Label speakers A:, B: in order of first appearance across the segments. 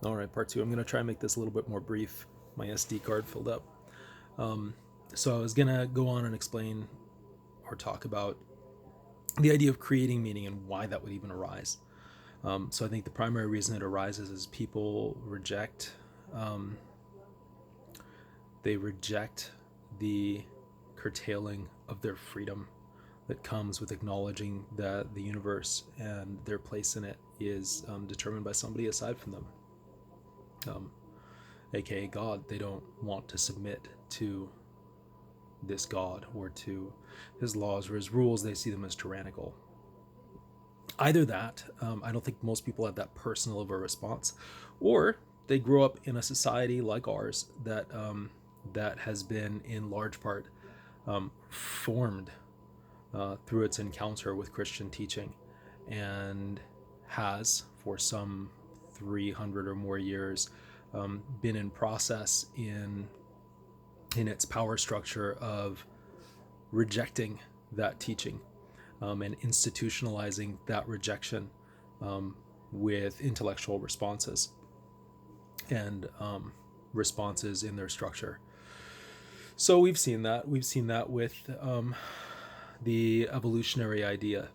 A: All right, part two. I'm going to try and make this a little bit more brief. My SD card filled up. So I was going to go on and explain or talk about the idea of creating meaning and why that would even arise. So I think the primary reason it arises is people reject the curtailing of their freedom that comes with acknowledging that the universe and their place in it is determined by somebody aside from them, aka God. They don't want to submit to this God or to his laws or his rules. They see them as tyrannical. Either that, I don't think most people have that personal of a response, or they grow up in a society like ours that has been in large part formed through its encounter with Christian teaching, and has for some 300 or more years been in process in its power structure of rejecting that teaching and institutionalizing that rejection with intellectual responses and responses in their structure. So we've seen that. We've seen that with the evolutionary idea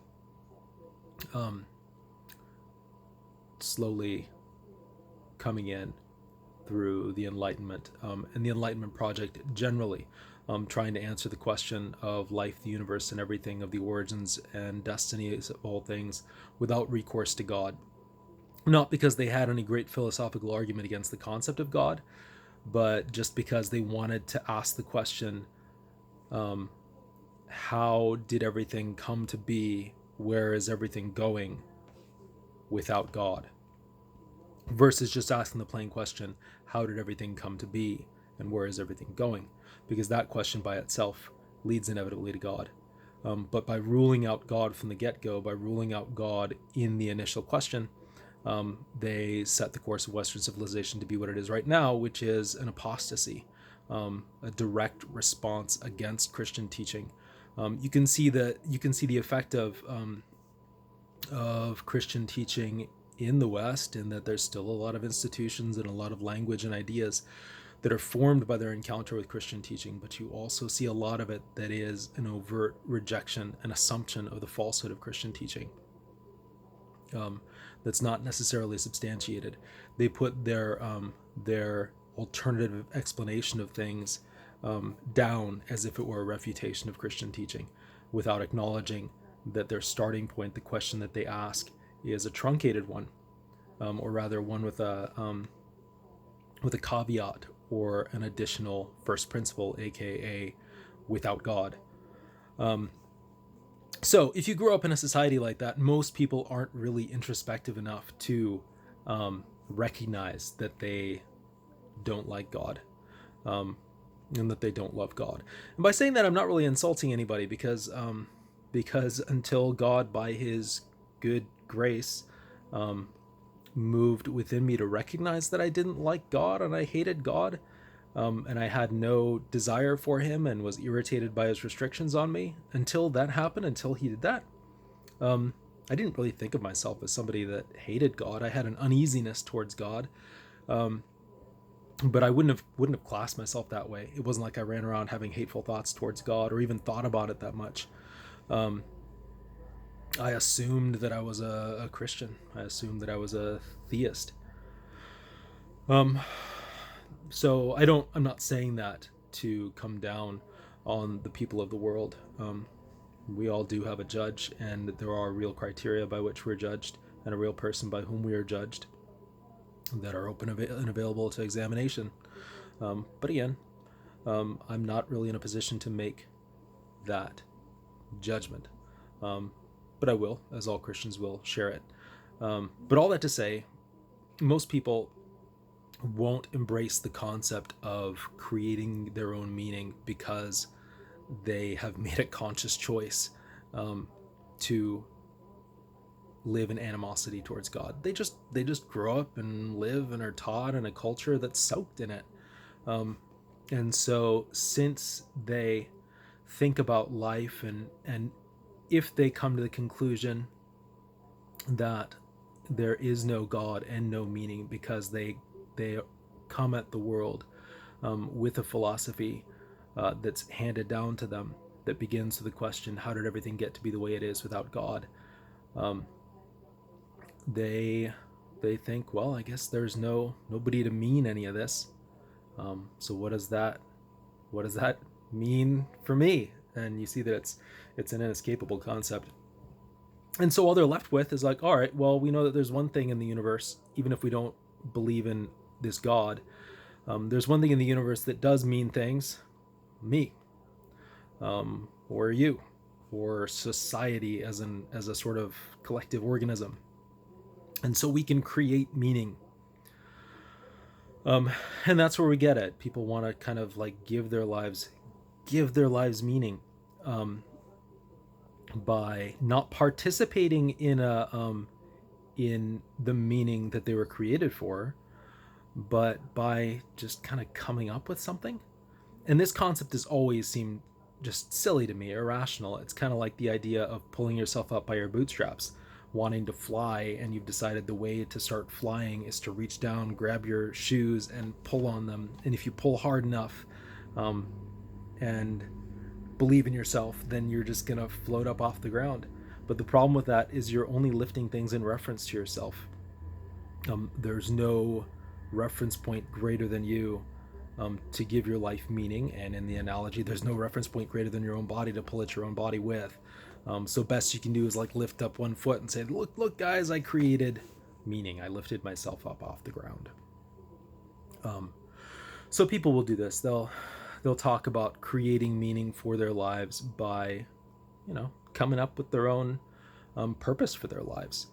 A: slowly coming in through the Enlightenment and the Enlightenment project generally, trying to answer the question of life, the universe, and everything, of the origins and destinies of all things without recourse to God. Not because they had any great philosophical argument against the concept of God, but just because they wanted to ask the question, how did everything come to be? Where is everything going without God? Versus just asking the plain question, how did everything come to be and where is everything going? Because that question by itself leads inevitably to God. But by ruling out God from the get-go, by ruling out God in the initial question, they set the course of Western civilization to be what it is right now, which is an apostasy, a direct response against Christian teaching. You can see the effect of Christian teaching in the West, in that there's still a lot of institutions and a lot of language and ideas that are formed by their encounter with Christian teaching, but you also see a lot of it that is an overt rejection and assumption of the falsehood of Christian teaching. That's not necessarily substantiated. They put their alternative explanation of things down as if it were a refutation of Christian teaching, without acknowledging that their starting point, the question that they ask, is a truncated one, or rather one with a caveat or an additional first principle, aka without God. So if you grow up in a society like that, most people aren't really introspective enough to recognize that they don't like God, and that they don't love God. And by saying that, I'm not really insulting anybody, because until God, by his good grace, moved within me to recognize that I didn't like God and I hated God, and I had no desire for him and was irritated by his restrictions on me, until that happened, until he did that, I didn't really think of myself as somebody that hated God. I had an uneasiness towards God, but I wouldn't have classed myself that way. It wasn't like I ran around having hateful thoughts towards God or even thought about it that much. I assumed that I was a Christian. I assumed that I was a theist. So I'm not saying that to come down on the people of the world. We all do have a judge, and there are real criteria by which we're judged, and a real person by whom we are judged, that are open and available to examination. But again, I'm not really in a position to make that judgment. But I will, as all Christians will, share it. But all that to say, most people won't embrace the concept of creating their own meaning because they have made a conscious choice to live in animosity towards God. They just grow up and live and are taught in a culture that's soaked in it. And so since they think about life, and if they come to the conclusion that there is no God and no meaning, because they come at the world with a philosophy that's handed down to them that begins with the question, how did everything get to be the way it is without God? Um, they they think, well, I guess there's nobody to mean any of this. So what does that mean for me? And you see that it's an inescapable concept. And so all they're left with is like, all right, well, we know that there's one thing in the universe, even if we don't believe in this God. There's one thing in the universe that does mean things, me, or you, or society as a sort of collective organism. And so we can create meaning. And that's where we get it. People want to kind of like give their lives meaning, by not participating in the meaning that they were created for, but by just kind of coming up with something. And this concept has always seemed just silly to me, irrational. It's kind of like the idea of pulling yourself up by your bootstraps, wanting to fly, and you've decided the way to start flying is to reach down, grab your shoes, and pull on them. And if you pull hard enough, and believe in yourself, then you're just gonna float up off the ground. But the problem with that is you're only lifting things in reference to yourself. There's no reference point greater than you to give your life meaning. And in the analogy, there's no reference point greater than your own body to pull at your own body with. So best you can do is like lift up one foot and say, look guys, I created meaning. I lifted myself up off the ground. So people will do this. They'll talk about creating meaning for their lives by, coming up with their own purpose for their lives,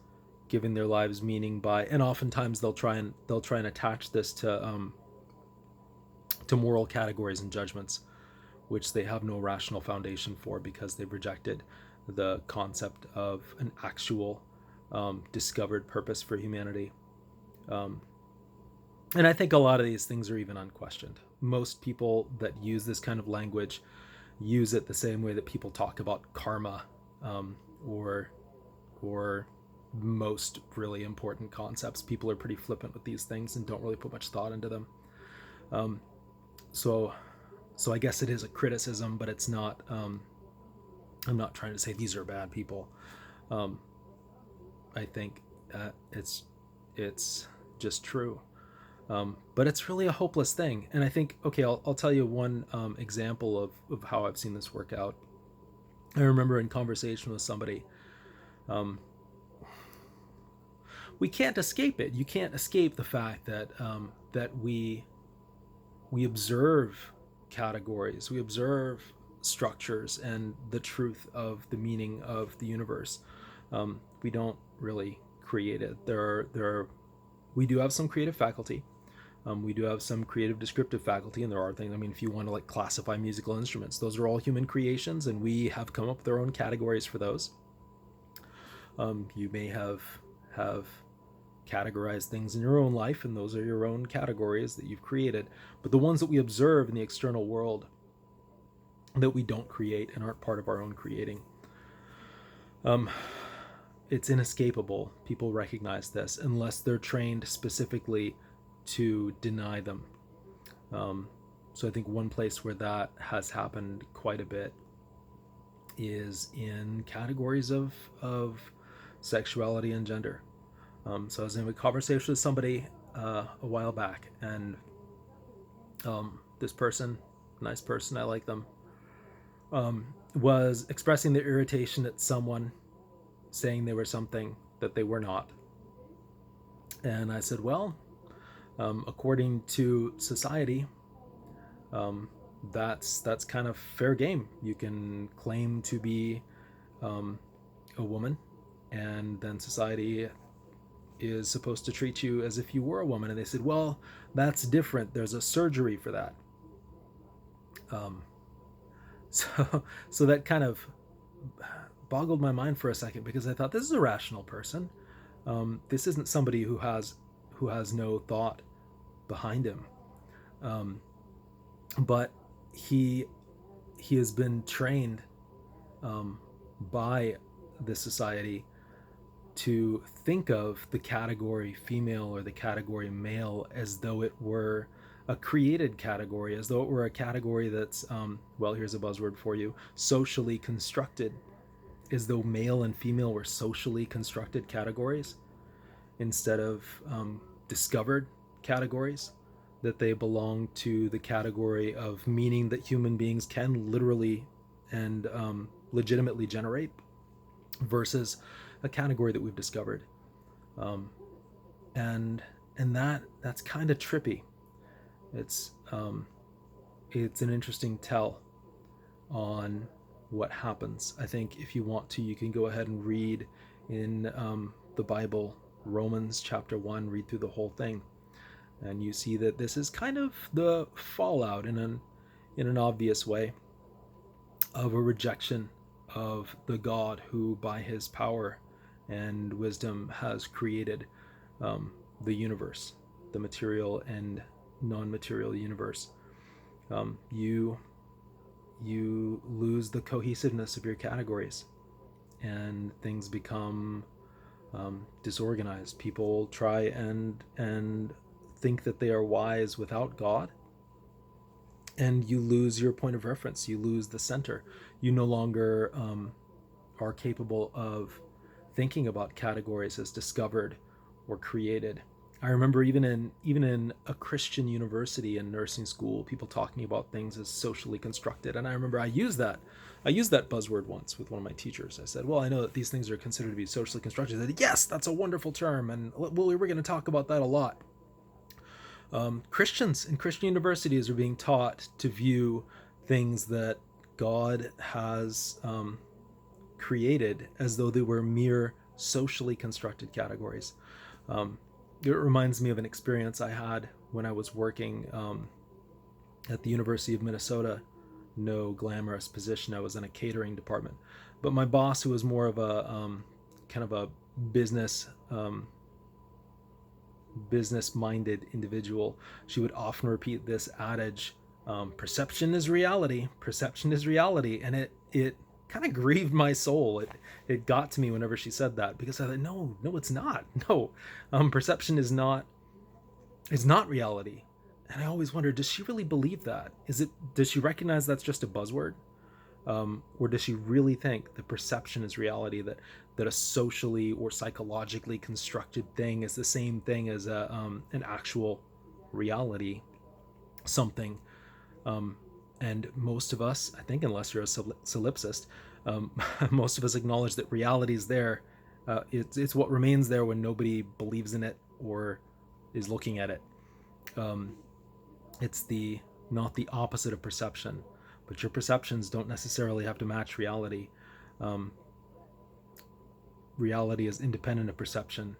A: giving their lives meaning by, and oftentimes they'll try and attach this to moral categories and judgments, which they have no rational foundation for, because they've rejected the concept of an actual discovered purpose for humanity. And I think a lot of these things are even unquestioned. Most people that use this kind of language use it the same way that people talk about karma, or most really important concepts. People are pretty flippant with these things and don't really put much thought into them. So I guess it is a criticism, but it's not. I'm not trying to say these are bad people. I think it's just true. But it's really a hopeless thing. And I think, okay, I'll tell you one example of how I've seen this work out. I remember in conversation with somebody, we can't escape it. You can't escape the fact that that we observe categories, we observe structures and the truth of the meaning of the universe. We don't really create it. We do have some creative faculty. We do have some creative descriptive faculty, and there are things, if you want to like classify musical instruments, those are all human creations, and we have come up with our own categories for those. You may have categorized things in your own life, and those are your own categories that you've created. But the ones that we observe in the external world that we don't create and aren't part of our own creating, it's inescapable. People recognize this unless they're trained specifically to deny them. So I think one place where that has happened quite a bit is in categories of sexuality and gender. So I was in a conversation with somebody a while back, and this person, nice person, I like them, was expressing their irritation at someone saying they were something that they were not. And I said, well, according to society, that's kind of fair game. You can claim to be a woman, and then society is supposed to treat you as if you were a woman. And they said, well, that's different. There's a surgery for that. So that kind of boggled my mind for a second, because I thought, this is a rational person. This isn't somebody who has no thought behind him. But he has been trained by the society to think of the category female or the category male as though it were a created category, as though it were a category that's, well, here's a buzzword for you, socially constructed, as though male and female were socially constructed categories instead of discovered categories, that they belong to the category of meaning that human beings can literally and legitimately generate, versus a category that we've discovered. And that's kind of trippy. It's an interesting tell on what happens. I think if you want to, you can go ahead and read in the Bible, Romans chapter 1, read through the whole thing, and you see that this is kind of the fallout in an obvious way of a rejection of the God who by his power and wisdom has created the universe, the material and non-material universe. You lose the cohesiveness of your categories, and things become disorganized. People try and think that they are wise without God, and you lose your point of reference. You lose the center. You no longer are capable of thinking about categories as discovered or created. I remember even in a Christian university and nursing school, people talking about things as socially constructed. And I remember I used that buzzword once with one of my teachers. I said, well, I know that these things are considered to be socially constructed. They said, yes, that's a wonderful term. And well, we're going to talk about that a lot. Christians in Christian universities are being taught to view things that God has created as though they were mere socially constructed categories. It reminds me of an experience I had when I was working at the University of Minnesota. No glamorous position. I was in a catering department. But my boss, who was more of a kind of a business-minded individual, she would often repeat this adage, perception is reality, perception is reality. And it kind of grieved my soul. It got to me whenever she said that, because I thought, no, it's not. No, perception is not reality. And I always wondered, does she really believe that? Does she recognize that's just a buzzword? Or does she really think that perception is reality, that a socially or psychologically constructed thing is the same thing as an actual reality, something? And most of us, I think, unless you're a solipsist, most of us acknowledge that reality is there. It's what remains there when nobody believes in it or is looking at it. It's not the opposite of perception, but your perceptions don't necessarily have to match reality. Reality is independent of perception,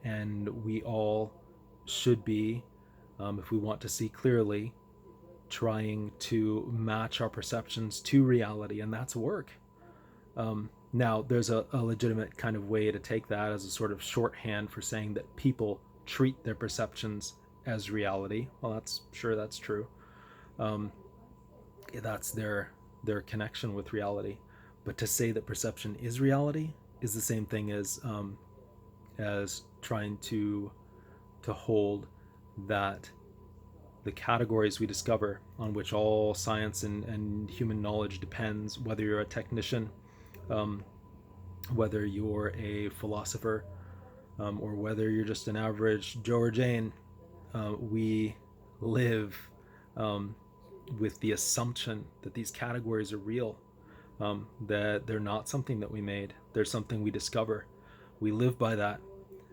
A: and we all should be, if we want to see clearly, trying to match our perceptions to reality, and that's work. Now, there's a legitimate kind of way to take that as a sort of shorthand for saying that people treat their perceptions as reality. Well, that's true. That's their connection with reality. But to say that perception is reality is the same thing as trying to hold that the categories we discover, on which all science and human knowledge depends, whether you're a technician, whether you're a philosopher, or whether you're just an average Joe or Jane, we live with the assumption that these categories are real, that they're not something that we made. They're something we discover. We live by that.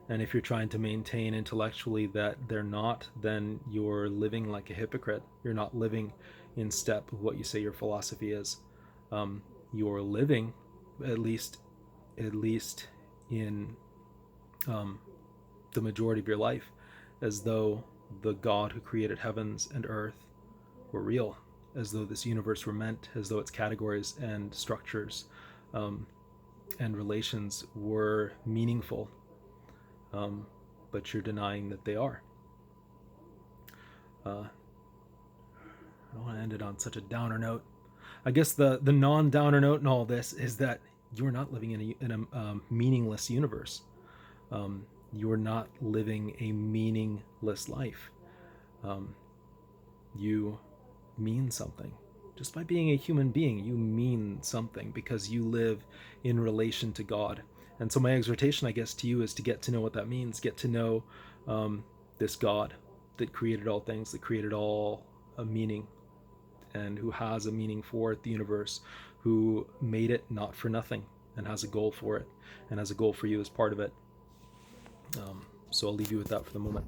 A: And if you're trying to maintain intellectually that they're not, then you're living like a hypocrite. You're not living in step with what you say your philosophy is. You're living, at least in the majority of your life, as though the God who created heavens and earth were real, as though this universe were meant, as though its categories and structures and relations were meaningful. But you're denying that they are. I don't want to end it on such a downer note. I guess the non-downer note in all this is that you're not living in a meaningless universe. You're not living a meaningless life. You mean something. Just by being a human being, you mean something because you live in relation to God. And so, my exhortation, I guess, to you is to get to know what that means. Get to know this God that created all things, that created all a meaning, and who has a meaning for the universe, who made it not for nothing and has a goal for it, and has a goal for you as part of it. So I'll leave you with that for the moment.